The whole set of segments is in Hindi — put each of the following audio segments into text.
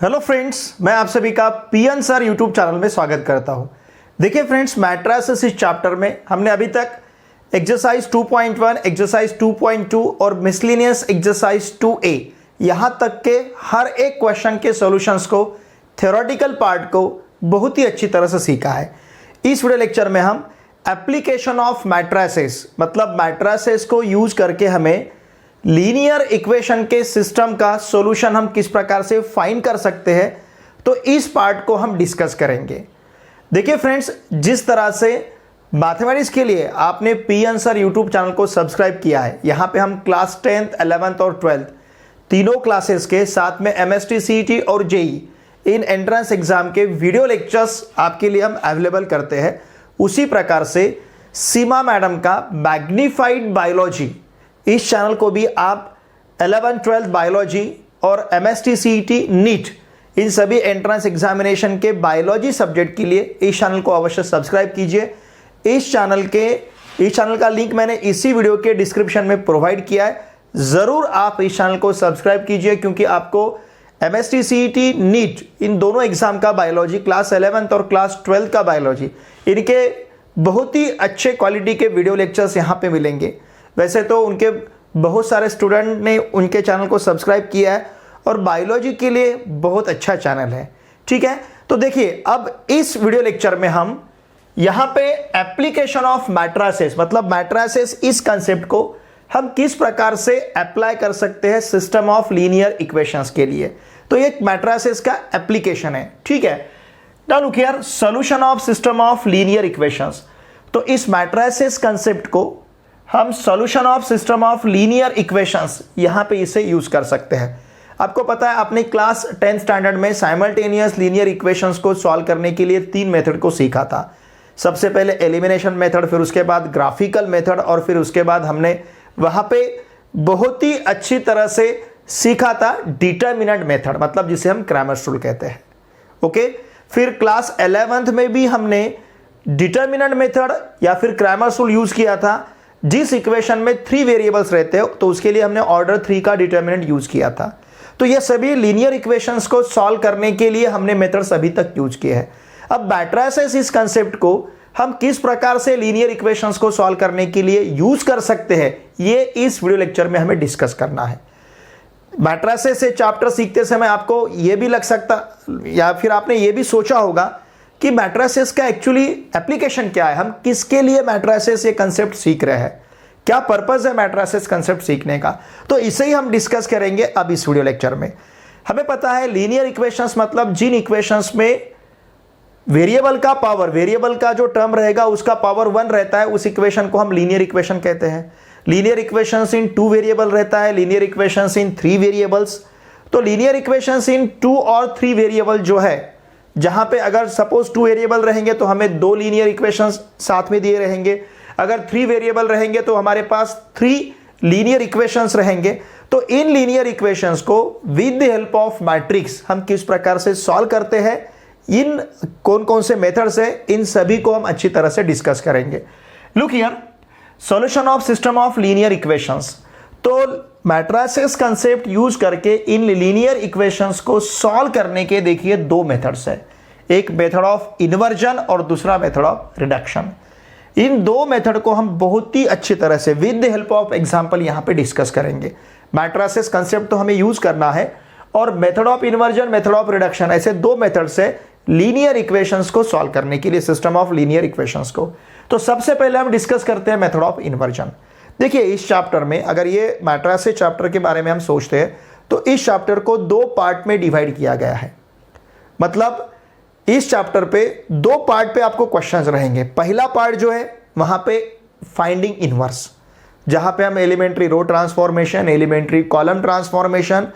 हेलो फ्रेंड्स, मैं आप सभी का पीएन सर यूट्यूब चैनल में स्वागत करता हूं। देखिए फ्रेंड्स, मैट्रिसेस इस चैप्टर में हमने अभी तक एक्सरसाइज 2.1, एक्सरसाइज 2.2 और मिसलेनियस एक्सरसाइज 2A यहां तक के हर एक क्वेश्चन के सॉल्यूशंस को, थ्योरेटिकल पार्ट को बहुत ही अच्छी तरह से सीखा है। इस वीडियो लेक्चर में हम एप्लीकेशन ऑफ मैट्रिसेस मतलब मैट्रिसेस को यूज करके हमें लीनियर इक्वेशन के सिस्टम का सॉल्यूशन हम किस प्रकार से फाइंड कर सकते हैं, तो इस पार्ट को हम डिस्कस करेंगे। देखिए फ्रेंड्स, जिस तरह से मैथमेटिक्स के लिए आपने पीएन सर यूट्यूब चैनल को सब्सक्राइब किया है, यहाँ पे हम क्लास 10th, 11th और 12th तीनों क्लासेस के साथ में एमएसटी, सीईटी और जेई इन एंट्रेंस एग्जाम के वीडियो लेक्चर्स आपके लिए हम अवेलेबल करते हैं, उसी प्रकार से सीमा मैडम का मैग्नीफाइड बायोलॉजी इस चैनल को भी आप 11th, 12th बायोलॉजी और एमएसटी, सीईटी, नीट इन सभी एंट्रेंस एग्जामिनेशन के बायोलॉजी सब्जेक्ट के लिए इस चैनल को अवश्य सब्सक्राइब कीजिए। इस चैनल का लिंक मैंने इसी वीडियो के डिस्क्रिप्शन में प्रोवाइड किया है। ज़रूर आप इस चैनल को सब्सक्राइब कीजिए, क्योंकि आपको एमएसटी, सीईटी, नीट इन दोनों एग्जाम का बायोलॉजी, क्लास 11th और क्लास 12th का बायोलॉजी, इनके बहुत ही अच्छे क्वालिटी के वीडियो लेक्चर्स यहाँ पे मिलेंगे। वैसे तो उनके बहुत सारे स्टूडेंट ने उनके चैनल को सब्सक्राइब किया है और बायोलॉजी के लिए बहुत अच्छा चैनल है। ठीक है, तो देखिए अब इस वीडियो लेक्चर में हम यहाँ पे एप्लीकेशन ऑफ मैट्रिसेस मतलब मैट्रिसेस इस कंसेप्ट को हम किस प्रकार से अप्लाई कर सकते हैं सिस्टम ऑफ लीनियर इक्वेशंस के लिए। तो ये मैट्रिसेस का एप्लीकेशन है। ठीक है, now look here, solution of system of linear equations. तो इस मैट्रिसेस कंसेप्ट को हम solution of system of linear equations यहां पे इसे यूज कर सकते हैं। आपको पता है, आपने क्लास 10th स्टैंडर्ड में साइमल्टेनियस लीनियर इक्वेशंस को सॉल्व करने के लिए 3 मेथड को सीखा था। सबसे पहले एलिमिनेशन मेथड, फिर उसके बाद ग्राफिकल मेथड और फिर उसके बाद हमने वहां पे बहुत ही अच्छी तरह से सीखा था डिटर्मिनेंट मेथड, मतलब जिसे हम क्रैमर्स रूल कहते हैं। ओके, फिर क्लास 11th में भी हमने डिटर्मिनेंट मेथड या फिर क्रैमर्स रूल यूज किया था। जिस इक्वेशन में 3 वेरिएबल्स रहते हो तो उसके लिए हमने ऑर्डर 3 का डिटर्मिनेंट यूज किया था। तो ये सभी लीनियर इक्वेशंस को सॉल्व करने के लिए हमने मेथड्स अभी तक यूज किए हैं। अब मैट्रिसेस इस कंसेप्ट को हम किस प्रकार से लीनियर इक्वेशंस को सॉल्व करने के लिए यूज कर सकते हैं, ये इस वीडियो लेक्चर में हमें डिस्कस करना है। मैट्रिसेस से चैप्टर सीखते समय आपको यह भी लग सकता या फिर आपने ये भी सोचा होगा कि मैट्रिसेस का एक्चुअली एप्लीकेशन क्या है, हम किसके लिए मैट्रिसेस ये कंसेप्ट सीख रहे हैं, क्या पर्पस है मैट्रिसेस कंसेप्ट सीखने का। तो इसे ही हम डिस्कस करेंगे अब इस वीडियो लेक्चर में। हमें पता है लीनियर इक्वेशंस मतलब जिन इक्वेशंस में वेरिएबल का जो टर्म रहेगा उसका पावर 1 रहता है, उस इक्वेशन को हम लीनियर इक्वेशन कहते हैं। लीनियर इक्वेशंस इन 2 वेरिएबल रहता है, लीनियर इक्वेशंस इन 3 वेरिएबल्स। तो लीनियर इक्वेशंस इन 2 और 3 वेरिएबल जो है, जहां पे अगर सपोज 2 वेरिएबल रहेंगे तो हमें 2 लीनियर इक्वेशंस साथ में दिए रहेंगे। अगर 3 वेरिएबल रहेंगे तो हमारे पास 3 लीनियर इक्वेशंस रहेंगे। तो इन लीनियर इक्वेशंस को with the help of matrix हम किस प्रकार से सॉल्व करते हैं, इन कौन कौन से मेथड्स है, इन सभी को हम अच्छी तरह से डिस्कस करेंगे। Look here, solution of system of linear equations. तो मैट्रिसेस कंसेप्ट यूज करके इन लीनियर इक्वेशंस को सॉल्व करने के देखिए 2 मेथड्स है, एक मेथड ऑफ इन्वर्जन और दूसरा method of reduction. In 2 method को हम बहुत ही अच्छी तरह से with the help of example यहां पे डिस्कस करेंगे। मैट्रिसेस कंसेप्ट तो हमें यूज करना है और method of inversion, method of reduction, ऐसे 2 मेथड से लीनियर इक्वेशंस को सॉल्व करने के लिए सिस्टम ऑफ लीनियर इक्वेशंस को। तो सबसे पहले हम डिस्कस करते हैं मेथड ऑफ इन्वर्जन। देखिए इस चैप्टर में अगर ये मैट्रिसेस चैप्टर के बारे में हम सोचते हैं तो इस चैप्टर को 2 पार्ट में डिवाइड किया गया है। मतलब इस चैप्टर पे 2 पार्ट पे आपको क्वेश्चंस रहेंगे। पहला पार्ट जो है वहां पे फाइंडिंग इनवर्स, जहां पे हम elementary row transformation, elementary column transformation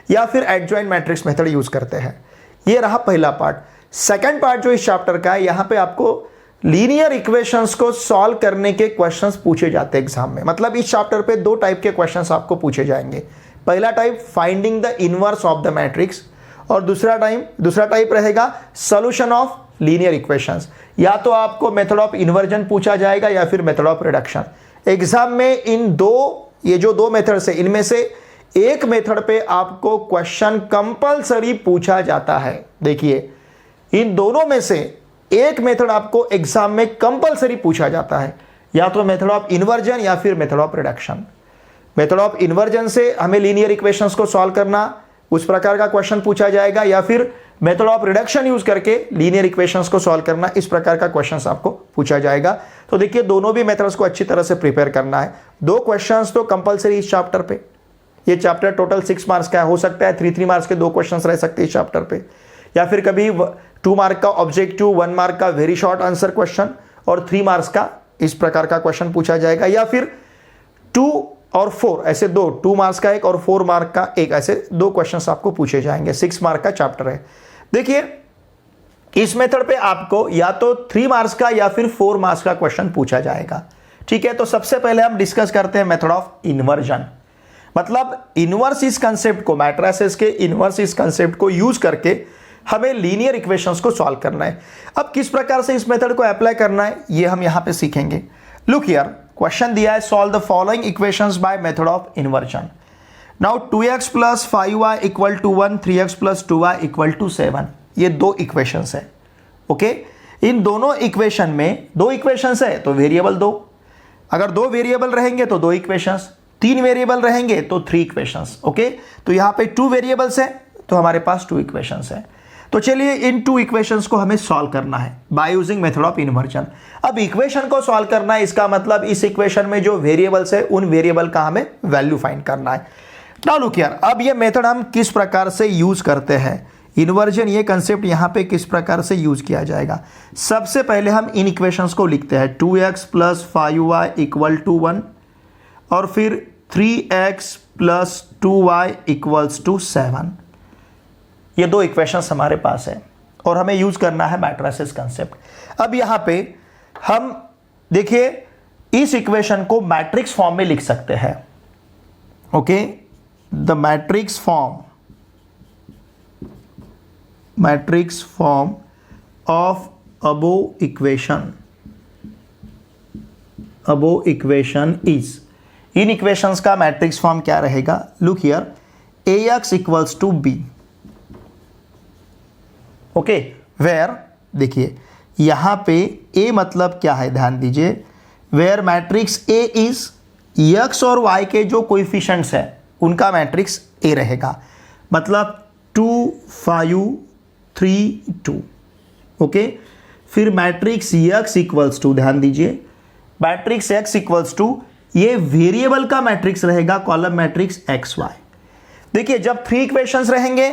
या फिर एडजॉइंट मैट्रिक्स मेथड यूज करते हैं। ये रहा पहला पार्ट। सेकंड पार्ट जो इस चैप्टर का है, यहां पे आपको लीनियर इक्वेशंस को सॉल्व करने के क्वेश्चंस पूछे जाते हैं एग्जाम में। मतलब इस चैप्टर पे 2 टाइप के क्वेश्चंस आपको पूछे जाएंगे। पहला type finding the inverse of the matrix और दूसरा टाइप रहेगा सॉल्यूशन ऑफ लीनियर इक्वेशंस। या तो आपको मेथड ऑफ इन्वर्जन पूछा जाएगा या फिर मेथड ऑफ रिडक्शन। एग्जाम में ये जो 2 मेथड्स है, इनमें से एक मेथड पे आपको क्वेश्चन कंपलसरी पूछा जाता है। देखिए इन दोनों में से एक मेथड आपको एग्जाम में कंपलसरी पूछा जाता है, या तो मेथड ऑफ इन्वर्जन या फिर method of reduction. Method of inversion से हमें लीनियर इक्वेशंस को सॉल्व करना, उस प्रकार का क्वेश्चन पूछा जाएगा, या फिर मेथड ऑफ रिडक्शन यूज करके लीनियर इक्वेशंस को सॉल्व करना, इस प्रकार का क्वेश्चन आपको पूछा जाएगा। तो देखिए दोनों भी मेथड्स को अच्छी तरह से प्रिपेयर करना है। 2 क्वेश्चंस तो कंपलसरी इस चैप्टर पे, ये चैप्टर टोटल 6 मार्क्स का हो सकता है, 3 मार्क्स के 2 क्वेश्चंस रह सकते हैं इस चैप्टर पे, या फिर कभी 2 मार्क का ऑब्जेक्टिव, 1 मार्क का वेरी शॉर्ट आंसर क्वेश्चन और 3 मार्क्स का इस प्रकार का क्वेश्चन पूछा जाएगा, या फिर 2 और 4 ऐसे 2 मार्क्स का एक और 4 मार्क का एक, ऐसे 2 क्वेश्चंस आपको पूछे जाएंगे। 6 मार्क का चैप्टर है। देखिए इस मेथड पे आपको या तो 3 मार्क्स का या फिर 4 मार्क्स का क्वेश्चन पूछा जाएगा। ठीक है, तो सबसे पहले हम डिस्कस करते हैं मेथड ऑफ इन्वर्जन। मतलब इनवर्स इस कंसेप्ट को, मैट्रिसेस के इनवर्स इस कंसेप्ट को यूज करके हमें लीनियर इक्वेशंस को सॉल्व करना है। अब किस प्रकार से इस मेथड को अप्लाई करना है ये हम यहां पे सीखेंगे। लुक हियर, क्वेश्चन दिया है, solve the following equations by method of inversion. Now 2x + 5y = 1, 3x + 2y = 7, ये 2 इक्वेशंस है। ओके, इन दोनों इक्वेशन में 2 इक्वेशंस है तो वेरिएबल 2, अगर 2 वेरिएबल रहेंगे तो 2 इक्वेशंस, 3 वेरिएबल रहेंगे तो 3 इक्वेशंस। ओके, तो यहां पे 2 वेरिएबल्स है तो हमारे पास 2 इक्वेशंस है। तो चलिए इन 2 इक्वेशंस को हमें सॉल्व करना है by using method of inversion. अब इक्वेशन को सॉल्व करना है, इसका मतलब इस इक्वेशन में जो वेरिएबल्स है उन वेरिएबल का हमें वैल्यू फाइंड करना है। नाउ लुक हियर, अब ये मेथड हम किस प्रकार से यूज करते हैं, इन्वर्जन ये कंसेप्ट यहां पे किस प्रकार से यूज किया जाएगा। सबसे पहले हम इन इक्वेशंस को लिखते हैं, 2x + 5y = 1 और फिर 3x + 2y = 7। ये 2 इक्वेशंस हमारे पास है और हमें यूज करना है मैट्रिसेस कंसेप्ट। अब यहां पे हम देखिए इस इक्वेशन को मैट्रिक्स फॉर्म में लिख सकते हैं। Okay, the matrix form of above equation is, इन इक्वेशंस का मैट्रिक्स फॉर्म क्या रहेगा। Look here, ax = b। Okay, where, देखिए यहां पे a मतलब क्या है, ध्यान दीजिए, where matrix a is x और y के जो कोएफिशिएंट्स है उनका मैट्रिक्स a रहेगा, मतलब 2 5 3 2। ओके, फिर मैट्रिक्स x = ध्यान दीजिए, मैट्रिक्स x = ये वेरिएबल का मैट्रिक्स रहेगा, कॉलम मैट्रिक्स xy। देखिए जब 3 इक्वेशंस रहेंगे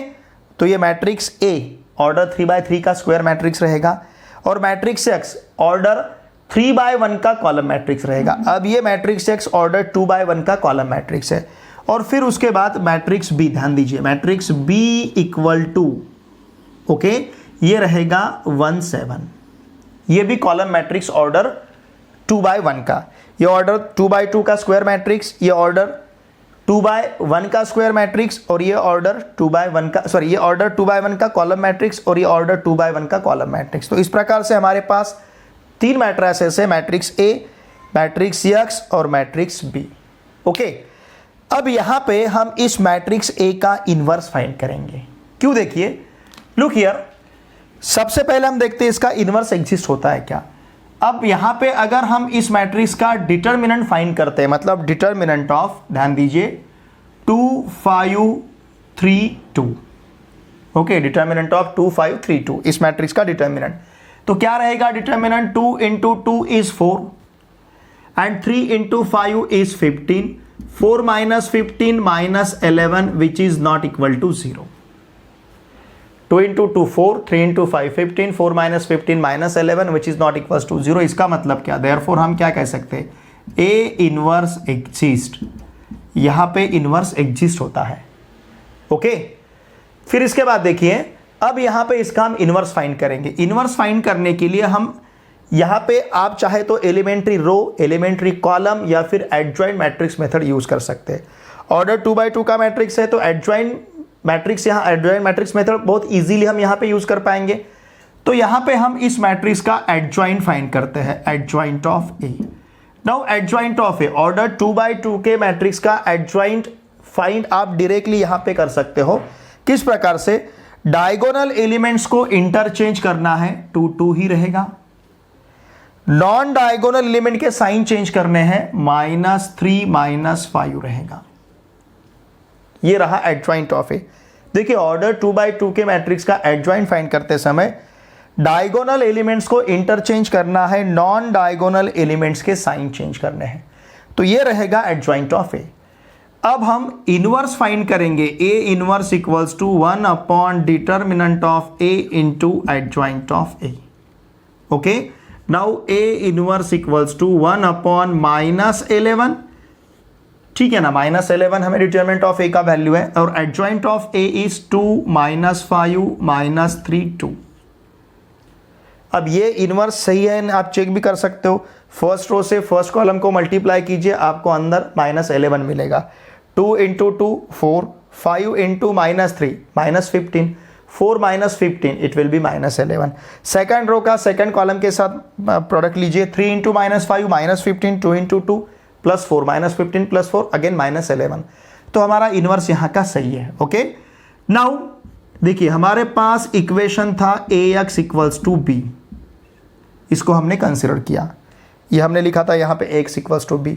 तो ये मैट्रिक्स A ऑर्डर 3/3 का स्क्वायर मैट्रिक्स रहेगा और मैट्रिक्स X ऑर्डर 3/1 का कॉलम मैट्रिक्स रहेगा। अब ये मैट्रिक्स X ऑर्डर 2/1 का कॉलम मैट्रिक्स है। और फिर उसके बाद मैट्रिक्स B, ध्यान दीजिए, मैट्रिक्स B = ओके, ये रहेगा 1 7, ये भी कॉलम मैट्रिक्स ऑर्डर 2/1 का, ये ऑर्डर 2/2 का स्क्वायर मैट्रिक्स, ये ऑर्डर 2/1 का स्क्वायर मैट्रिक्स और ये ऑर्डर 2/1 का, सॉरी ये ऑर्डर 2/1 का कॉलम मैट्रिक्स और ये ऑर्डर 2/1 का कॉलम मैट्रिक्स। तो इस प्रकार से हमारे पास 3 मैट्रिसेस है, मैट्रिक्स A, मैट्रिक्स X और मैट्रिक्स B। ओके, अब यहां पे हम इस मैट्रिक्स A का इनवर्स फाइंड करेंगे। क्यों, देखिए लुक हियर, सबसे पहले हम देखते हैं इसका इनवर्स एग्जिस्ट होता है क्या। अब यहां पे अगर हम इस मैट्रिक्स का डिटर्मिनेंट फाइंड करते हैं, मतलब डिटर्मिनेंट ऑफ, ध्यान दीजिए, 2 5 3 2। ओके, डिटर्मिनेंट ऑफ 2 5 3 2, इस मैट्रिक्स का डिटर्मिनेंट तो क्या रहेगा, determinant 2 × 2 = 4 and 3 × 5 = 15, 4 - 15 - 11 which is not equal to 0। 2 × 2 4, 3 × 5 15, 4 - 15 - 11 which is not equals to 0। इसका मतलब क्या, देयरफॉर हम क्या कह सकते हैं, A इनवर्स एग्जिस्ट, यहां पे इनवर्स एग्जिस्ट होता है। ओके, फिर इसके बाद देखिए, अब यहां पे इसका हम इनवर्स फाइंड करेंगे। इनवर्स फाइंड करने के लिए हम यहां पे आप चाहे तो एलिमेंट्री रो, एलिमेंट्री कॉलम या फिर एडजॉइंट मैट्रिक्स मेथड यूज कर सकते हैं। ऑर्डर 2/2 का मैट्रिक्स है तो एडजॉइंट मैट्रिक्स, यहाँ एडजॉइंट मैट्रिक्स मेथड बहुत इजीली हम यहाँ पे यूज कर पाएंगे। तो यहाँ पे हम इस मैट्रिक्स का एडजॉइंट फाइंड करते हैं, adjoint of A। Now adjoint of A, order 2/2 के मैट्रिक्स का एडजॉइंट फाइंड आप डायरेक्टली यहां पे कर सकते हो। किस प्रकार से? डायगोनल एलिमेंट्स को इंटरचेंज करना है, 2 2 ही रहेगा। नॉन डायगोनल एलिमेंट के साइन चेंज करने हैं, -3 -5 रहेगा। ये रहा एडजॉइंट ऑफ ए। देखिए ऑर्डर 2x2 के मैट्रिक्स का एडजॉइंट फाइंड करते समय डायगोनल एलिमेंट्स को इंटरचेंज करना है, नॉन डायगोनल एलिमेंट्स के साइन चेंज करने हैं, तो ये रहेगा एडजॉइंट ऑफ ए। अब हम इनवर्स फाइंड करेंगे, A inverse equals to 1 upon determinant of A into adjoint of A. Okay, now A inverse equals to 1 upon -11, ठीक है ना, -11 हमें डिटरमिनेंट ऑफ ए का वैल्यू है, और एडजॉइंट ऑफ ए इज 2 -5 -3 2। अब ये इनवर्स सही है, आप चेक भी कर सकते हो। फर्स्ट रो से फर्स्ट कॉलम को मल्टीप्लाई कीजिए, आपको अंदर -11 मिलेगा। 2 × 2 4, 5 × -3 -15, 4 -15 it will be -11। Second row का सेकंड कॉलम के साथ प्रोडक्ट लीजिए, 3 × -5 -15, 2 × 2 +4 -15 +4 अगेन -11। तो हमारा इनवर्स यहाँ का सही है। ओके, नाउ देखिए हमारे पास इक्वेशन था ax = b, इसको हमने कंसिडर किया, ये हमने लिखा था यहाँ पे ax = b।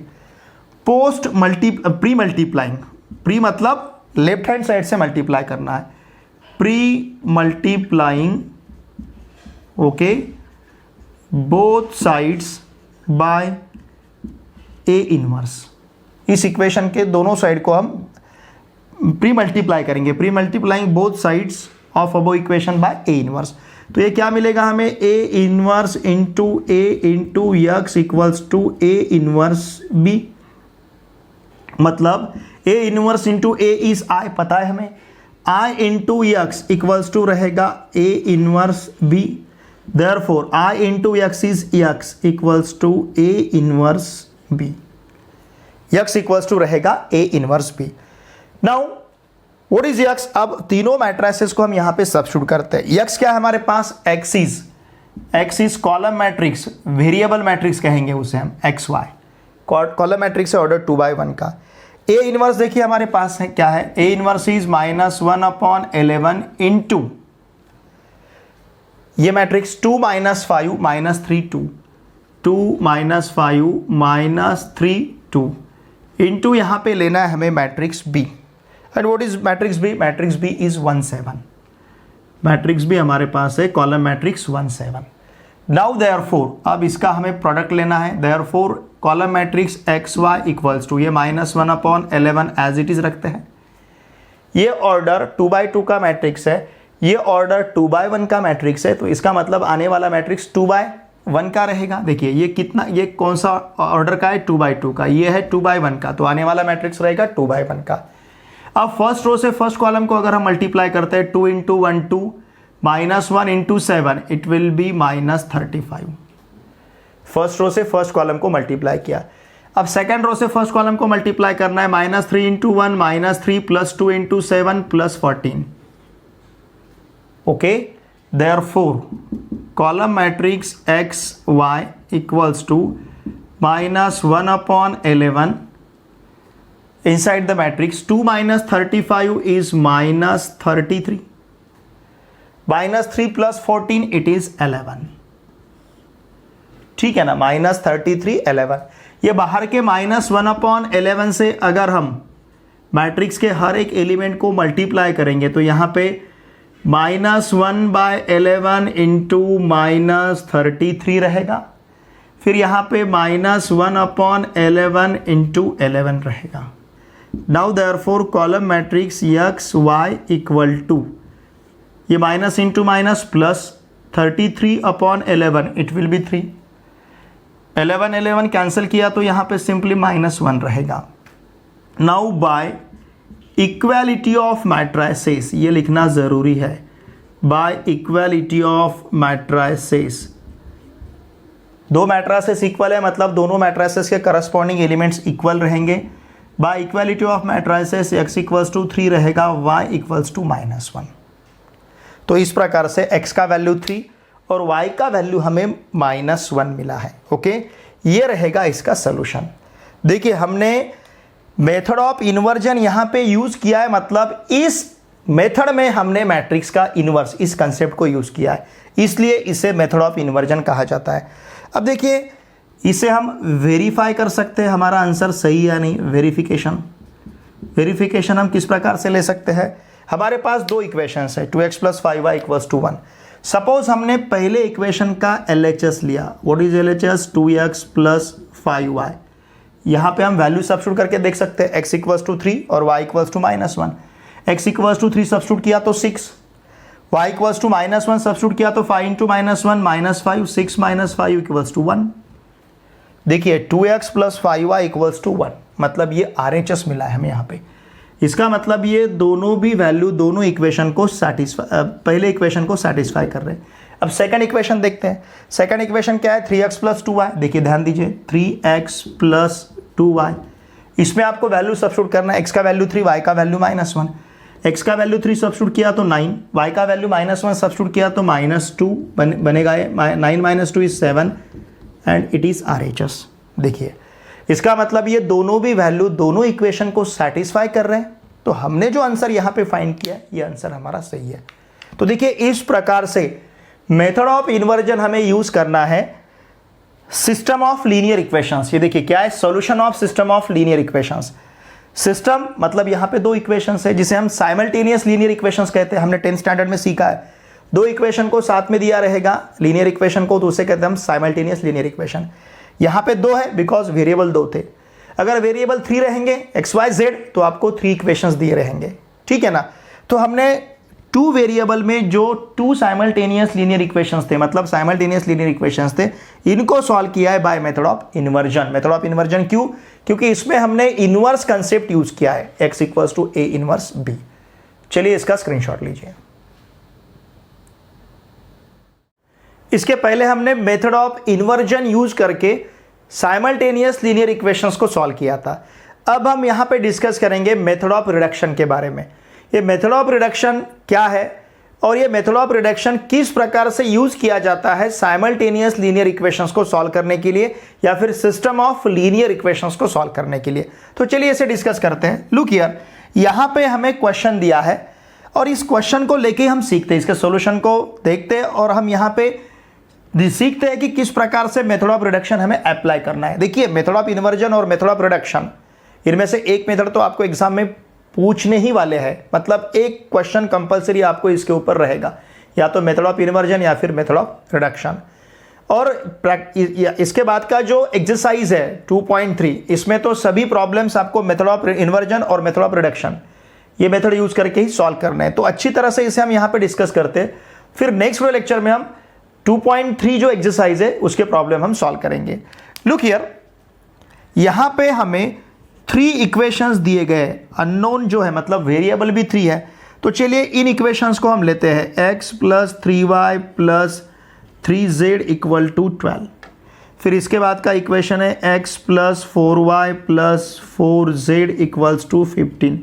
Post pre multiplying, pre मतलब लेफ्ट हैंड साइड से मल्टीप्लाई करना है, pre multiplying okay both sides by a inverse. इस इक्वेशन के दोनों साइड को हम प्री मल्टीप्लाई करेंगे, pre multiplying both sides of above equation by a inverse. तो ये क्या मिलेगा हमें? A inverse into a into x equals to a inverse b. मतलब a inverse into a is I, पता है हमें, आई इंटू यक्स इक्वल्स टू रहेगा a inverse b. Therefore I into x is x equals to a inverse b. X equals to रहेगा a inverse b. Now what is x? अब तीनों मैट्रिसेस को हम यहां पे सब्स्टिट्यूट करते हैं। यक्स क्या है हमारे पास? X is column matrix, variable matrix कहेंगे उसे हम, एक्स वाई कॉलम मैट्रिक्स है ऑर्डर 2x1 का। ए इनवर्स देखिए हमारे पास है, क्या है? ए इनवर्स इज -1/11 इंटू ये मैट्रिक्स 2 -5 -3 2, 2 -5 -3 2 इंटू यहां पे लेना है हमें matrix B. And what is matrix B? Matrix B is 1 7। Matrix B हमारे पास है कॉलम मैट्रिक्स 1 7। नाउ देयरफॉर अब इसका हमें प्रोडक्ट लेना है, therefore column matrix x Y equals to ये -1/11 एज इट इज रखते हैं। ये ऑर्डर 2x2 का मैट्रिक्स है, ये ऑर्डर 2x1 का मैट्रिक्स है, तो इसका मतलब आने वाला मैट्रिक्स 2x1 का रहेगा। देखिए ये कितना, ये कौन सा ऑर्डर का है? 2x2 का, ये है 2x1 का, तो आने वाला मैट्रिक्स रहेगा 2x1 का। अब फर्स्ट रो से फर्स्ट कॉलम को अगर हम मल्टीप्लाई करते हैं, 2 × 1 2 -1 × 7 it will be -35। First row से फर्स्ट कॉलम को मल्टीप्लाई किया। अब सेकंड रो से फर्स्ट कॉलम को मल्टीप्लाई करना है, -3 × 1 -3 + 2 × 7 + 14। Okay, therefore column matrix x Y equals to -1/11 inside the matrix 2 - 35 is -33, -3 + 14 it is 11। ठीक है ना, -33 11। ये बाहर के -1/11 से अगर हम मैट्रिक्स के हर एक एलिमेंट को मल्टीप्लाई करेंगे तो यहाँ पे -1/11 इंटू -33 रहेगा, फिर यहाँ पे -1/11 इंटू 11 रहेगा। Now therefore column matrix x y equal to ये minus into minus plus 33/11 it will be 3। 11 cancel किया तो यहाँ पे सिंपली -1 रहेगा। Now by equality of matrices, ये लिखना ज़रूरी है, बाय इक्वालिटी ऑफ मैट्रिसेस। दो मैट्रिसेस इक्वल है मतलब दोनों मैट्रिसेस के करस्पॉन्डिंग एलिमेंट्स इक्वल रहेंगे। By equality of matrices x equals to 3 रहेगा, y इक्वल्स टू -1। तो इस प्रकार से x का वैल्यू 3 और y का वैल्यू हमें -1 मिला है। ओके, ये रहेगा इसका सोल्यूशन। देखिए हमने मेथड ऑफ इन्वर्जन यहां पे यूज किया है, मतलब इस मेथड में हमने मैट्रिक्स का इन्वर्स, इस कंसेप्ट को यूज किया है, इसलिए इसे मेथड ऑफ इन्वर्जन कहा जाता है। अब देखिए इसे हम वेरीफाई कर सकते हैं हमारा आंसर सही या नहीं। वेरिफिकेशन हम किस प्रकार से ले सकते हैं, हमारे पास दो इक्वेशंस है 2x + 5y = 1। सपोज हमने पहले इक्वेशन का LHS लिया, what is LHS, 2x + 5y। यहाँ पे हम वैल्यू सब्स्टिट्यूट करके देख सकते हैं, x = 3 और y = -1। x = 3 सब्स्टिट्यूट किया तो 6, y = -1 सब्स्टिट्यूट किया तो 5 × -1 -5, 6 - 5 = 1। देखिए 2x + 5y = 1, मतलब ये RHS मिला है हमें यहाँ पे। इसका मतलब ये दोनों भी वैल्यू दोनों इक्वेशन को पहले इक्वेशन को सेटिस्फाई कर रहे हैं। अब सेकंड इक्वेशन देखते हैं। सेकंड इक्वेशन क्या है, 3x + 2y। देखिए ध्यान दीजिए 3x + 2y, इसमें आपको वैल्यू सब्स्टिट्यूट करना है, x का वैल्यू 3, y का वैल्यू -1। x का वैल्यू 3 सब्स्टिट्यूट किया तो 9, y का वैल्यू -1 सब्स्टिट्यूट किया तो -2 बनेगा। 9 - 2 = 7 एंड इट इज RHS। देखिए इसका मतलब ये दोनों भी वैल्यू दोनों इक्वेशन को सेटिस्फाई कर रहे हैं, तो हमने जो आंसर यहाँ पे फाइंड किया ये आंसर हमारा सही है। तो देखिए इस प्रकार से मेथड ऑफ इन्वर्जन हमें यूज करना है सिस्टम ऑफ लीनियर इक्वेशंस। ये देखिए क्या है, solution of system of linear equations. System मतलब यहाँ पे दो इक्वेशंस है जिसे हम साइमल्टेनियस लीनियर इक्वेशंस कहते हैं, हमने 10th स्टैंडर्ड में सीखा है। दो इक्वेशन को साथ में दिया रहेगा लीनियर इक्वेशन को, तो उसे कहते हैं हम साइमल्टेनियस लीनियर इक्वेशन। यहाँ पे दो है बिकॉज वेरिएबल दो थे, अगर वेरिएबल 3 रहेंगे XYZ तो आपको 3 इक्वेशंस दिए रहेंगे, ठीक है ना। तो हमने 2 वेरिएबल में जो 2 साइमल्टेनियस लीनियर इक्वेशंस थे, मतलब साइमल्टेनियस लीनियर इक्वेशंस थे, इनको सॉल्व किया है by method of inversion. Method of inversion क्यों, क्योंकि इसमें हमने इनवर्स कंसेप्ट यूज किया है, x = A 1b। चलिए इसका स्क्रीनशॉट लीजिए। इसके पहले हमने मेथड ऑफ इन्वर्जन यूज करके साइमल्टेनियस लीनियर इक्वेशंस को सॉल्व किया था। अब हम यहां पे डिस्कस करेंगे मेथड ऑफ रिडक्शन के बारे में। ये मेथड ऑफ रिडक्शन क्या है और ये मेथड ऑफ रिडक्शन किस प्रकार से यूज किया जाता है साइमल्टेनियस लीनियर इक्वेशंस को सॉल्व करने के लिए या फिर सिस्टम ऑफ लीनियर इक्वेशंस को सॉल्व करने के लिए। तो चलिए इसे डिस्कस करते हैं। लुक हियर, यहां पे हमें क्वेश्चन दिया है और इस क्वेश्चन को लेके हम सीखते हैं, इसके सॉल्यूशन को देखते हैं और हम यहां पे सीखते हैं कि किस प्रकार से मेथड ऑफ रिडक्शन हमें अप्लाई करना है। देखिए मेथड ऑफ इन्वर्जन और मेथड ऑफ रिडक्शन, इनमें से एक मेथड तो आपको एग्जाम में पूछने ही वाले हैं, मतलब एक क्वेश्चन कंपलसरी आपको इसके ऊपर रहेगा, या तो मेथड ऑफ इन्वर्जन या फिर मेथड ऑफ रिडक्शन। और इसके बाद का जो एक्सरसाइज है 2.3, इसमें तो सभी प्रॉब्लम्स आपको मेथड ऑफ इन्वर्जन और मेथड ऑफ रिडक्शन ये मेथड यूज करके ही सॉल्व करना है। तो अच्छी तरह से इसे हम यहाँ पे डिस्कस करते हैं, फिर नेक्स्ट वीडियो लेक्चर में हम 2.3 जो एक्सरसाइज है उसके प्रॉब्लम हम सॉल्व करेंगे। लुक हियर, यहां पे हमें 3 इक्वेशंस दिए गए, अननोन जो है मतलब वेरिएबल भी 3 है। तो चलिए इन इक्वेशंस को हम लेते हैं, x + 3y + 3z = 12। फिर इसके बाद का इक्वेशन है x + 4y + 4z = 15।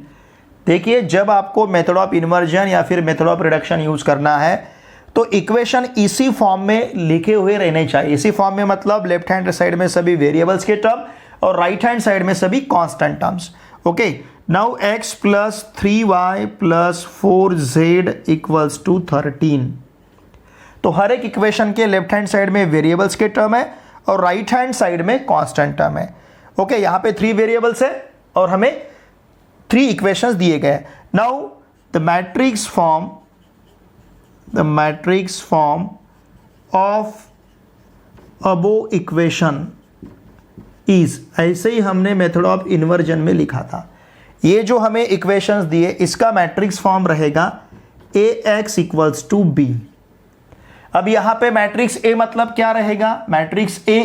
देखिए जब आपको मेथड ऑफ इन्वर्जन या फिर मेथड ऑफ रिडक्शन यूज करना है तो इक्वेशन इसी फॉर्म में लिखे हुए रहने चाहिए। इसी फॉर्म में मतलब लेफ्ट हैंड साइड में सभी वेरिएबल्स के टर्म और राइट हैंड साइड में सभी constant terms. Okay, now x + 3y + 4z = 13। तो हर एक इक्वेशन के लेफ्ट हैंड साइड में वेरिएबल्स के टर्म है और राइट हैंड साइड में कांस्टेंट टर्म है। ओके, यहां पे 3 वेरिएबल्स है और हमें 3 इक्वेशंस दिए गए। Now the matrix form of above equation is, ऐसे ही हमने मेथड ऑफ इन्वर्जन में लिखा था। ये जो हमें इक्वेशंस दिए इसका मैट्रिक्स फॉर्म रहेगा AX = B। अब यहां पे मैट्रिक्स A मतलब क्या रहेगा, matrix A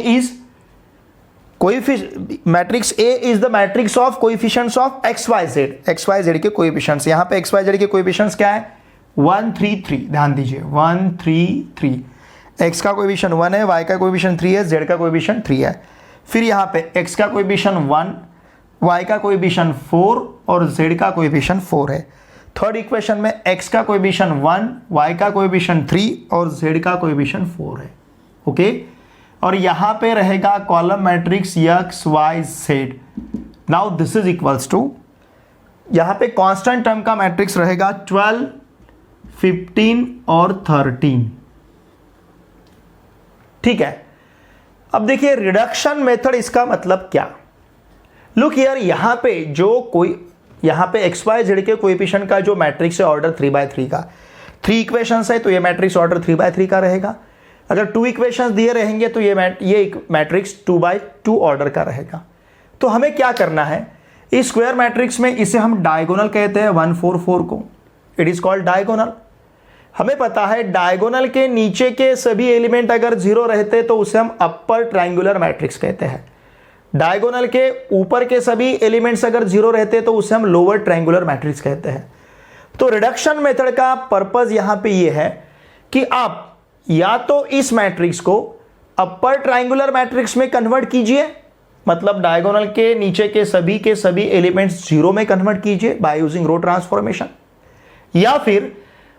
is the matrix of coefficients of XYZ के कोएफिशिएंट्स। यहां पे XYZ के कोएफिशिएंट्स क्या है, 1 3 3। ध्यान दीजिए 1 3 3, x का कोएफिशिएंट 1 है, y का कोएफिशिएंट 3 है, z का कोएफिशिएंट 3 है। फिर यहाँ पे x का कोएफिशिएंट 1, y का कोएफिशिएंट 4 और z का कोएफिशिएंट 4 है। थर्ड इक्वेशन में x का कोएफिशिएंट 1, y का कोएफिशिएंट 3 और z का कोएफिशिएंट 4 है। ओके, और यहाँ पे रहेगा column matrix x y z। Now this is equals to, यहां पे कांस्टेंट टर्म का मैट्रिक्स रहेगा 12, 15 और 13। ठीक है, अब देखिए रिडक्शन मेथड, इसका मतलब क्या। लुक हियर, यहां पे जो कोई यहां पे एक्स वाई जेड के कोएफिशिएंट का जो मैट्रिक्स है ऑर्डर 3/3 का, 3 इक्वेशंस है तो ये मैट्रिक्स ऑर्डर 3/3 का रहेगा। अगर 2 इक्वेशंस दिए रहेंगे तो ये मैट्रिक्स 2/2 ऑर्डर का रहेगा। तो हमें क्या करना है, इस स्क्वायर मैट्रिक्स में इसे हम डायगोनल कहते हैं 1 4 4 को, इट इज कॉल्ड डायगोनल। हमें पता है डायगोनल के नीचे के सभी एलिमेंट अगर 0 रहते तो उसे हम अपर ट्रायंगुलर मैट्रिक्स कहते हैं। डायगोनल के ऊपर के सभी एलिमेंट्स अगर 0 रहते तो उसे हम लोअर ट्रायंगुलर मैट्रिक्स कहते हैं। तो रिडक्शन मेथड का पर्पस यहां पे ये है कि आप या तो इस मैट्रिक्स को अपर ट्रायंगुलर मैट्रिक्स में कन्वर्ट कीजिए, मतलब डायगोनल के नीचे के सभी एलिमेंट्स 0 में कन्वर्ट कीजिए बाय यूजिंग रो ट्रांसफॉर्मेशन, या फिर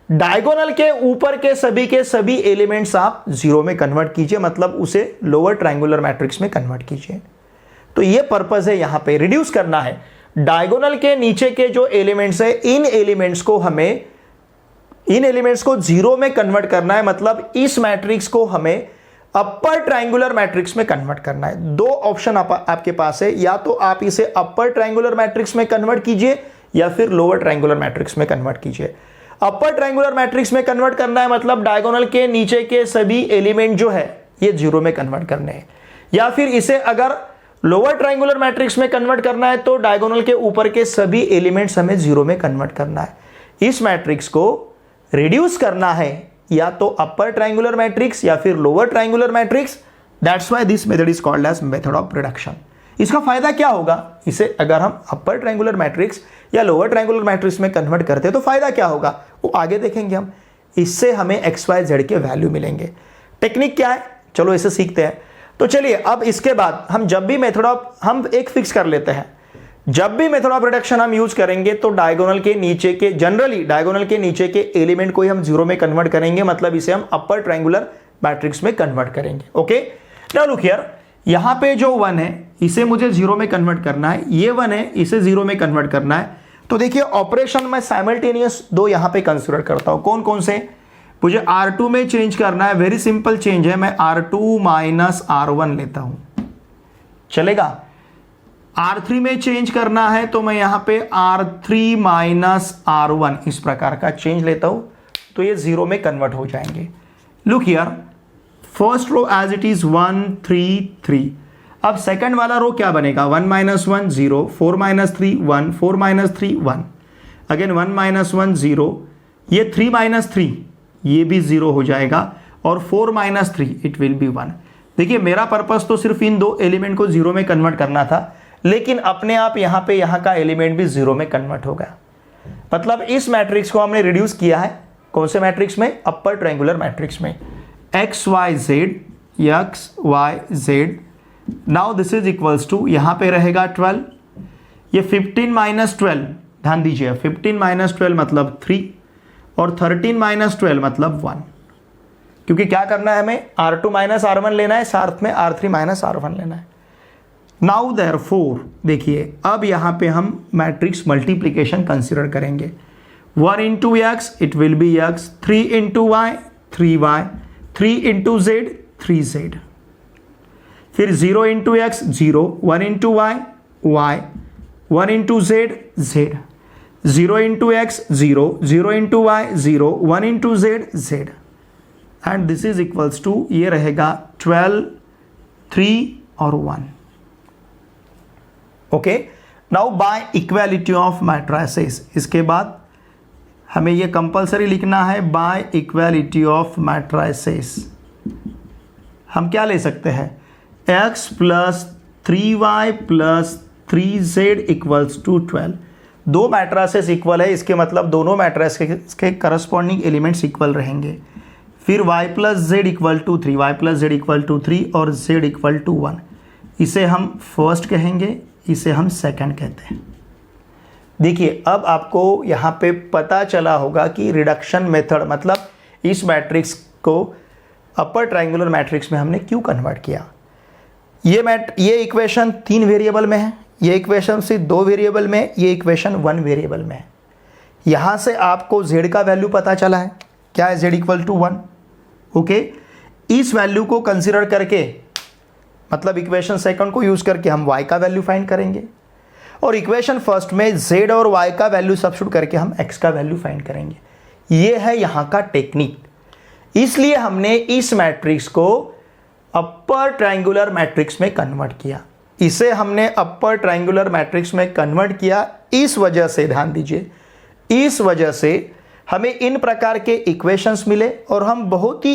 डायगोनल के ऊपर के सभी एलिमेंट्स आप 0 में कन्वर्ट कीजिए, मतलब उसे लोअर ट्रायंगुलर मैट्रिक्स में कन्वर्ट कीजिए। तो ये पर्पस है, यहां पे रिड्यूस करना है डायगोनल के नीचे के जो एलिमेंट्स है, इन एलिमेंट्स को 0 में कन्वर्ट करना है, मतलब इस मैट्रिक्स को हमें अपर ट्रायंगुलर मैट्रिक्स में कन्वर्ट करना है। दो ऑप्शन आपके पास है, या तो आप इसे अपर ट्रायंगुलर मैट्रिक्स में कन्वर्ट कीजिए या फिर लोअर ट्रायंगुलर मैट्रिक्स में कन्वर्ट कीजिए। अपर ट्रायंगुलर मैट्रिक्स में कन्वर्ट करना है, मतलब डायगोनल के नीचे के सभी एलिमेंट जो है ये 0 में कन्वर्ट करने हैं, या फिर इसे अगर लोअर ट्रायंगुलर मैट्रिक्स में कन्वर्ट करना है तो डायगोनल के ऊपर के सभी एलिमेंट्स हमें 0 में कन्वर्ट करना है। इस मैट्रिक्स को रिड्यूस करना है या तो अपर ट्रायंगुलर मैट्रिक्स या फिर lower triangular matrix. That's why this method is called as method of reduction. इसका फायदा क्या होगा, इसे अगर हम अपर ट्रायंगुलर मैट्रिक्स या लोअर ट्रायंगुलर मैट्रिक्स में कन्वर्ट करते हैं तो फायदा क्या होगा वो आगे देखेंगे हम। इससे हमें एक्स वाई जेड के वैल्यू मिलेंगे। टेक्निक क्या है, चलो इसे सीखते हैं। तो चलिए अब इसके बाद हम जब भी मेथड ऑफ, हम एक फिक्स कर लेते हैं, जब भी मेथड ऑफ रिडक्शन हम यूज करेंगे तो डायगोनल के नीचे के, जनरली डायगोनल के नीचे के एलिमेंट को ही हम 0 में कन्वर्ट करेंगे, मतलब इसे हम अपर ट्रायंगुलर मैट्रिक्स में कन्वर्ट करेंगे। ओके, नाउ लुक हियर, यहां पे जो 1 है इसे मुझे 0 में कन्वर्ट करना है, ये 1 है इसे 0 में कन्वर्ट करना है। तो देखिए ऑपरेशन में साइमल्टेनियस दो यहां पे कंसीडर करता हूं। कौन कौन से, मुझे R2 में चेंज करना है, वेरी सिंपल चेंज है, मैं R2 माइनस R1 लेता हूं, चलेगा। R3 में चेंज करना है तो मैं यहां पे R3 माइनस R1 इस प्रकार का चेंज लेता हूं, तो ये 0 में कन्वर्ट हो जाएंगे। Look here, first row as it is 1 3 3। अब सेकंड वाला रो क्या बनेगा, 1 minus 1 0, 4 minus 3 1, 4 minus 3 1, again 1 minus 1 0, ये 3 माइनस 3 ये भी 0 हो जाएगा, और 4 माइनस 3 इट विल बी 1। देखिए मेरा पर्पस तो सिर्फ इन दो एलिमेंट को 0 में कन्वर्ट करना था, लेकिन अपने आप यहाँ पे यहाँ का एलिमेंट भी 0 में कन्वर्ट हो गया। मतलब इस मैट्रिक्स को हमने रिड्यूस किया है, कौन से मैट्रिक्स में, अपर ट्रायंगुलर मैट्रिक्स में, X Y Z. Now this is equals to, यहाँ पे रहेगा 12, ये 15 माइनस 12, ध्यान दीजिए 15 माइनस 12 मतलब 3, और 13 माइनस 12 मतलब 1, क्योंकि क्या करना है हमें, R2 माइनस R1 लेना है, साथ में R3 माइनस R1 लेना है। नाउ देयरफॉर देखिए अब यहां पे हम मैट्रिक्स मल्टीप्लीकेशन कंसीडर करेंगे। 1 into X it will be X, 3 into Y 3y, 3 into Z 3z, फिर 0 into X 0, 1 into Y y, 1 into Z z, 0 into X 0, 0 into Y 0, 1 into Z z, and this is equals to, ये रहेगा 12 3 और 1। Okay, now by equality of matrices, इसके बाद हमें ये कंपलसरी लिखना है, बाय इक्वालिटी ऑफ मैट्रिसेस हम क्या ले सकते हैं, x plus 3y plus 3z equals to 12। दो मैट्रिसेस इक्वल है, इसके मतलब दोनों मैट्रिसेस के करस्पॉन्डिंग एलिमेंट्स इक्वल रहेंगे। फिर y plus Z equal to 3, y plus Z equal to 3 और z इक्वल टू 1, इसे हम फर्स्ट कहेंगे, इसे हम सेकंड कहते हैं। देखिए अब आपको यहाँ पे पता चला होगा कि रिडक्शन मेथड, मतलब इस मैट्रिक्स को अपर ट्रायंगुलर मैट्रिक्स में हमने क्यों कन्वर्ट किया। ये इक्वेशन 3 वेरिएबल में है, ये इक्वेशन सिर्फ 2 वेरिएबल में, ये इक्वेशन 1 वेरिएबल में है। यहाँ से आपको z का वैल्यू पता चला है, क्या है z इक्वल टू 1। ओके, इस वैल्यू को कंसिडर करके, मतलब इक्वेशन सेकंड को यूज करके हम y का वैल्यू फाइंड करेंगे, और इक्वेशन फर्स्ट में z और y का वैल्यू सब्स्टिट्यूट करके हम x का वैल्यू फाइंड करेंगे। ये है यहाँ का टेक्निक। इसलिए हमने इस मैट्रिक्स को अपर ट्रायंगुलर मैट्रिक्स में कन्वर्ट किया। इसे हमने अपर ट्रायंगुलर मैट्रिक्स में कन्वर्ट किया इस वजह से, ध्यान दीजिए, इस वजह से हमें इन प्रकार के इक्वेशंस मिले और हम बहुत ही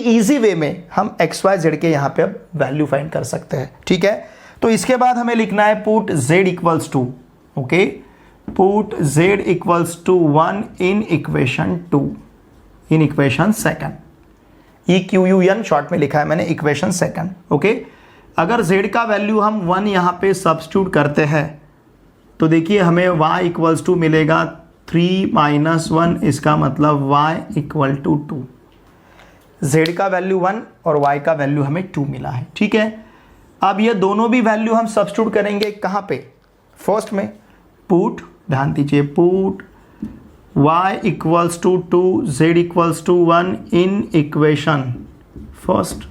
इजी वे में हम एक्स वाई जेड के यहाँ पे अब वैल्यू फाइंड कर सकते हैं। ठीक है, तो इसके बाद हमें लिखना है put z equals to, okay, put z equals to 1 in equation 2, in equation second, EQUN short में लिखा है मैंने, इक्वेशन सेकंड। ओके, अगर z का वैल्यू हम 1 यहाँ पे सब्स्टिट्यूट करते हैं तो देखिए हमें y इक्वल्स टू मिलेगा 3 - 1, इसका मतलब y इक्वल टू 2। z का वैल्यू 1 और y का वैल्यू हमें 2 मिला है। ठीक है, अब ये दोनों भी वैल्यू हम सब्स्टिट्यूट करेंगे कहाँ पे, फर्स्ट में, पुट, ध्यान दीजिए, put y equals to 2, z equals to 1 in equation first.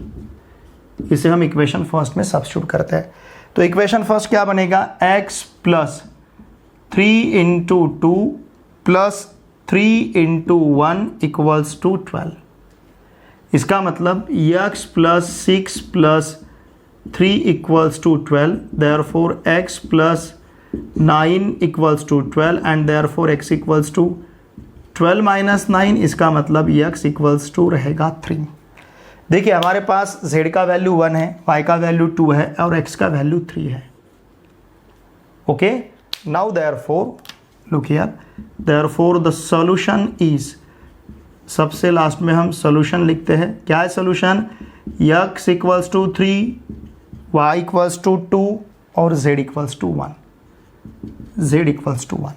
इसे हम इक्वेशन फर्स्ट में सब्स्टिट्यूट करते हैं। तो इक्वेशन फर्स्ट क्या बनेगा, x plus 3 into 2 plus 3 into 1 equals to 12। इसका मतलब x plus 6 plus 3 equals to 12, therefore x plus 9 equals to 12 and therefore x equals to 12 minus 9, इसका मतलब x इक्वल्स टू रहेगा 3। देखिए हमारे पास z का वैल्यू 1 है, y का वैल्यू 2 है और x का वैल्यू 3 है। Okay, now therefore look here, therefore the solution is, सबसे लास्ट में हम सॉल्यूशन लिखते हैं। क्या है solution, x equals to 3, y equals to 2 और z equals to 1, z equals to 1।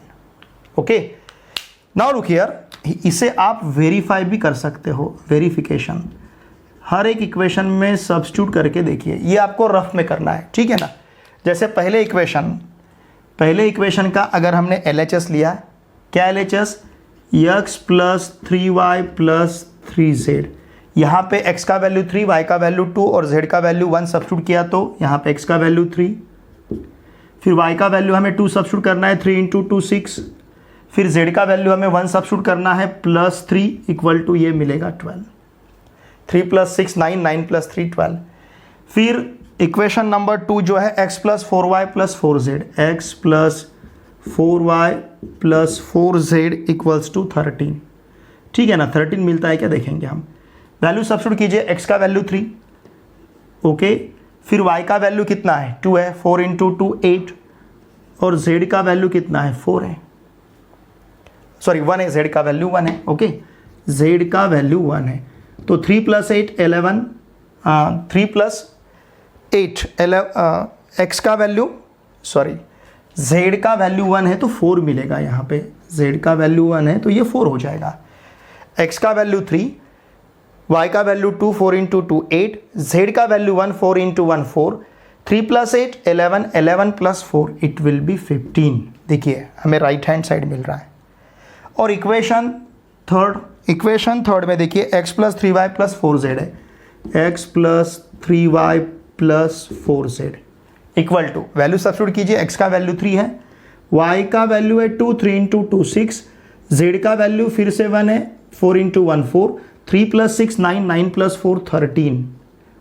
Okay, now look here, इसे आप वेरीफाई भी कर सकते हो, वेरिफिकेशन हर एक इक्वेशन में सब्स्टिट्यूट करके देखिए। ये आपको रफ में करना है, ठीक है ना। जैसे पहले इक्वेशन का अगर हमने LHS लिया, क्या LHS, x plus 3y plus 3z, यहाँ पे x का वैल्यू 3, y का वैल्यू 2 और z का वैल्यू 1 सब्स्टिट्यूट किया तो यहाँ पे x का वैल्यू 3, फिर y का वैल्यू हमें 2 सब्स्टिट्यूट करना है, 3 इंटू 2 6, फिर z का वैल्यू हमें 1 सब्स्टिट्यूट करना है प्लस 3 इक्वल टू ये मिलेगा 12, 3 प्लस 6 9, 9 प्लस 3 12। फिर इक्वेशन नंबर 2 जो है x plus 4y plus 4z, x plus 4y plus 4z equals to 13। ठीक है ना, 13 मिलता है क्या, देखेंगे हम। वैल्यू सब्स्टिट्यूट कीजिए, x का वैल्यू 3, ओके, फिर y का वैल्यू कितना है, 2 है, 4 इंटू 2 8 और z का वैल्यू कितना है, 4 है, सॉरी 1 है, z का वैल्यू 1 है। ओके, z का वैल्यू 1 है, तो 3 प्लस 8 11, 3 प्लस 8 x का वैल्यू, सॉरी z का वैल्यू 1 है तो 4 मिलेगा यहाँ पे, z का वैल्यू 1 है तो ये 4 हो जाएगा, x का वैल्यू 3, y का वैल्यू 2, 4 इंटू 2 8, z का value 1, 4 into 1 4, 3 plus 8 11, 11 plus 4 it will B 15। देखिए हमें राइट हैंड साइड मिल रहा है। और इक्वेशन थर्ड में देखिए x plus 3y plus 4z है, x plus 3y plus 4z equal to, value substitute कीजिए, x का वैल्यू 3 है, y का वैल्यू है 2, 3 इंटू 2 6, z का वैल्यू फिर से 1 है, 4 इंटू 1 4, 3 प्लस 6 9, 9 प्लस 4 13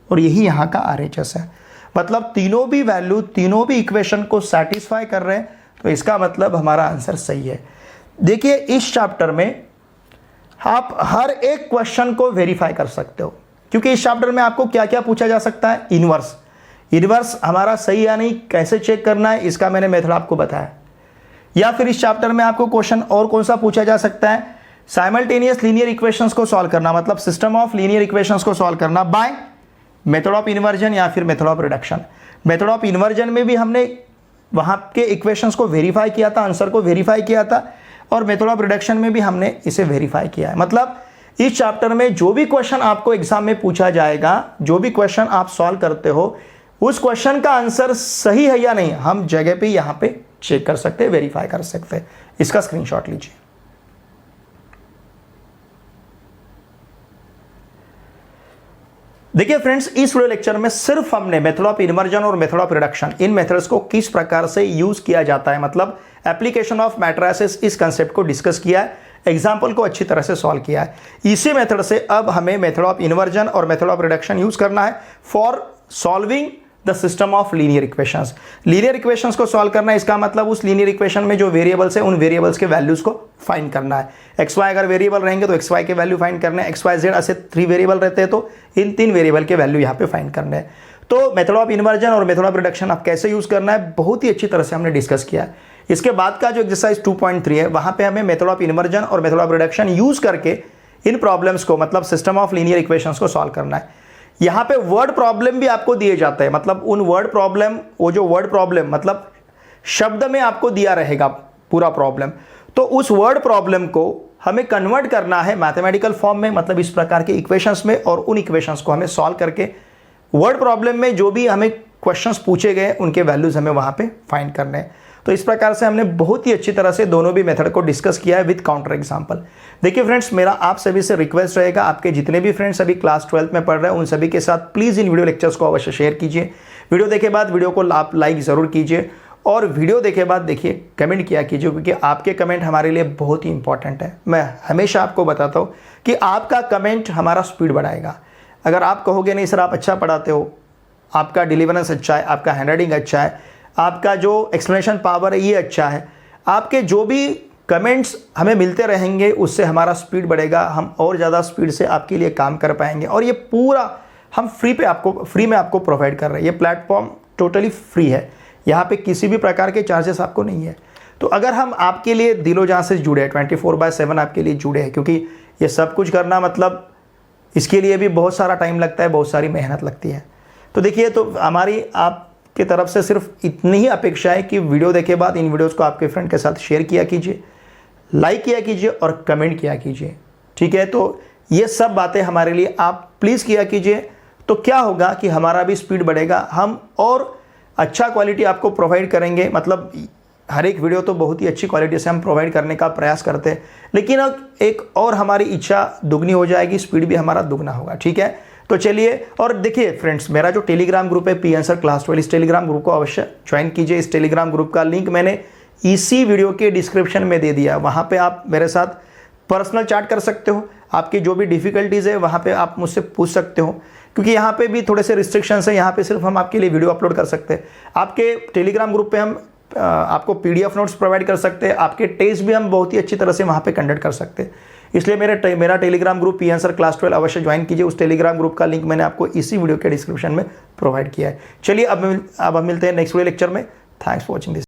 और यही यहाँ का RHS है। मतलब तीनों भी वैल्यू, तीनों भी इक्वेशन को सेटिस्फाई कर रहे हैं, तो इसका मतलब हमारा आंसर सही है। देखिए इस चैप्टर में आप हर एक क्वेश्चन को वेरीफाई कर सकते हो, क्योंकि इस चैप्टर में आपको क्या क्या पूछा जा सकता है, इनवर्स हमारा सही या नहीं कैसे चेक करना है, इसका मैंने मेथड आपको बताया। या फिर इस चैप्टर में आपको क्वेश्चन और कौन सा पूछा जा सकता है, साइमल्टेनियस लीनियर इक्वेशंस को सॉल्व करना, मतलब सिस्टम ऑफ लीनियर इक्वेशंस को सॉल्व करना बाय मेथड ऑफ इन्वर्जन या फिर method of reduction. Method of inversion में भी हमने वहाँ के इक्वेशंस को वेरीफाई किया था, आंसर को वेरीफाई किया था, और मेथड ऑफ रिडक्शन में भी हमने इसे वेरीफाई किया है। मतलब इस चैप्टर में जो भी क्वेश्चन आपको एग्जाम में पूछा जाएगा, जो भी क्वेश्चन आप सॉल्व करते हो, उस क्वेश्चन का आंसर सही है या नहीं हम जगह पे यहाँ पे चेक कर सकते हैं, वेरीफाई कर सकते हैं। इसका स्क्रीनशॉट लीजिए। देखिए फ्रेंड्स, इस वीडियो लेक्चर में सिर्फ हमने मेथड ऑफ इन्वर्जन और method of reduction, in methods को किस प्रकार से यूज किया जाता है, मतलब एप्लीकेशन ऑफ मैट्रिसेस, इस कंसेप्ट को डिस्कस किया है, एग्जाम्पल को अच्छी तरह से सॉल्व किया है। इसी मेथड से अब हमें मेथड ऑफ इन्वर्जन और मेथड ऑफ रिडक्शन यूज करना है for solving the system of linear equations. Linear equations को सॉल्व करना है, इसका मतलब उस लीनियर इक्वेशन में जो वेरिएबल्स है उन वेरिएबल्स के वैल्यूज को फाइंड करना है। एक्स वाई अगर वेरिएबल रहेंगे तो एक्स वाई के वैल्यू फाइंड करने हैं, एक्स वाई जेड ऐसे 3 वेरिएबल रहते हैं तो इन 3 वेरिएबल के वैल्यू यहाँ पे फाइंड करने हैं। तो मेथड ऑफ इन्वर्जन और मेथड ऑफ रिडक्शन आप कैसे यूज करना है बहुत ही अच्छी तरह से हमने डिस्कस किया है। इसके बाद का जो एक्सरसाइज 2.3 है वहां पे हमें मेथड ऑफ इन्वर्जन और मेथड ऑफ रिडक्शन यूज करके इन प्रॉब्लम्स को, मतलब सिस्टम ऑफ लीनियर इक्वेशंस को सॉल्व करना है। यहाँ पे वर्ड प्रॉब्लम भी आपको दिए जाते हैं, मतलब उन वर्ड प्रॉब्लम, वो जो वर्ड प्रॉब्लम मतलब शब्द में आपको दिया रहेगा पूरा प्रॉब्लम, तो उस वर्ड प्रॉब्लम को हमें कन्वर्ट करना है मैथमेटिकल फॉर्म में, मतलब इस प्रकार के इक्वेशंस में, और उन इक्वेशंस को हमें सॉल्व करके वर्ड प्रॉब्लम में जो भी हमें क्वेश्चंस पूछे गए उनके वैल्यूज हमें वहाँ पे फाइंड करने हैं। तो इस प्रकार से हमने बहुत ही अच्छी तरह से दोनों भी मेथड को डिस्कस किया है विद काउंटर एग्जांपल। देखिए फ्रेंड्स, मेरा आप सभी से रिक्वेस्ट रहेगा, आपके जितने भी फ्रेंड्स अभी क्लास 12th में पढ़ रहे हैं उन सभी के साथ प्लीज़ इन वीडियो लेक्चर्स को अवश्य शेयर कीजिए। वीडियो देखे बाद वीडियो को आप लाइक ज़रूर कीजिए, और वीडियो देखे बाद देखिए कमेंट किया कीजिए, क्योंकि आपके कमेंट हमारे लिए बहुत ही इंपॉर्टेंट है। मैं हमेशा आपको बताता हूँ कि आपका कमेंट हमारा स्पीड बढ़ाएगा। अगर आप कहोगे नहीं सर आप अच्छा पढ़ाते हो, आपका डिलीवरेंस अच्छा है, आपका हैंडराइटिंग अच्छा है, आपका जो एक्सप्लेनेशन पावर है ये अच्छा है, आपके जो भी कमेंट्स हमें मिलते रहेंगे उससे हमारा स्पीड बढ़ेगा, हम और ज़्यादा स्पीड से आपके लिए काम कर पाएंगे। और ये पूरा हम फ्री में आपको प्रोवाइड कर रहे हैं। ये प्लेटफॉर्म टोटली फ्री है, यहाँ पे किसी भी प्रकार के चार्जेस आपको नहीं है। तो अगर हम आपके लिए दिलो जान से जुड़े हैं, 24/7 आपके लिए जुड़े हैं, क्योंकि ये सब कुछ करना मतलब इसके लिए भी बहुत सारा टाइम लगता है, बहुत सारी मेहनत लगती है। तो देखिए, तो हमारी आपकी तरफ से सिर्फ इतनी ही अपेक्षा है कि वीडियो देखे बाद इन वीडियोज़ को आपके फ्रेंड के साथ शेयर किया कीजिए, लाइक किया कीजिए और कमेंट किया कीजिए, ठीक है। तो ये सब बातें हमारे लिए आप प्लीज़ किया कीजिए, तो क्या होगा कि हमारा भी स्पीड बढ़ेगा, हम और अच्छा क्वालिटी आपको प्रोवाइड करेंगे। मतलब हर एक वीडियो तो बहुत ही अच्छी क्वालिटी से हम प्रोवाइड करने का प्रयास करते हैं, लेकिन अब एक और हमारी इच्छा दुगनी हो जाएगी, स्पीड भी हमारा दुगना होगा, ठीक है। तो चलिए, और देखिए फ्रेंड्स, मेरा जो टेलीग्राम ग्रुप है पी आंसर क्लास 12, इस टेलीग्राम ग्रुप को अवश्य ज्वाइन कीजिए। इस टेलीग्राम ग्रुप का लिंक मैंने इसी वीडियो के डिस्क्रिप्शन में दे दिया। वहाँ पे आप मेरे साथ पर्सनल चैट कर सकते हो, आपकी जो भी डिफ़िकल्टीज़ है वहाँ पे आप मुझसे पूछ सकते हो, क्योंकि यहाँ पे भी थोड़े से रिस्ट्रिक्शंस हैं। यहाँ पे सिर्फ हम आपके लिए वीडियो अपलोड कर सकते हैं। आपके टेलीग्राम ग्रुप पे हम आपको PDF नोट्स प्रोवाइड कर सकते हैं, आपके टेस्ट भी हम बहुत ही अच्छी तरह से वहाँ पे कंडक्ट कर सकते हैं। इसलिए मेरा Telegram group P answer class 12 अवश्य ज्वाइन कीजिए। उस टेलीग्राम ग्रुप का लिंक मैंने आपको इसी वीडियो के डिस्क्रिप्शन में प्रोवाइड किया है। चलिए अब हम मिलते हैं नेक्स्ट वीडियो लेक्चर में। Thanks for watching this.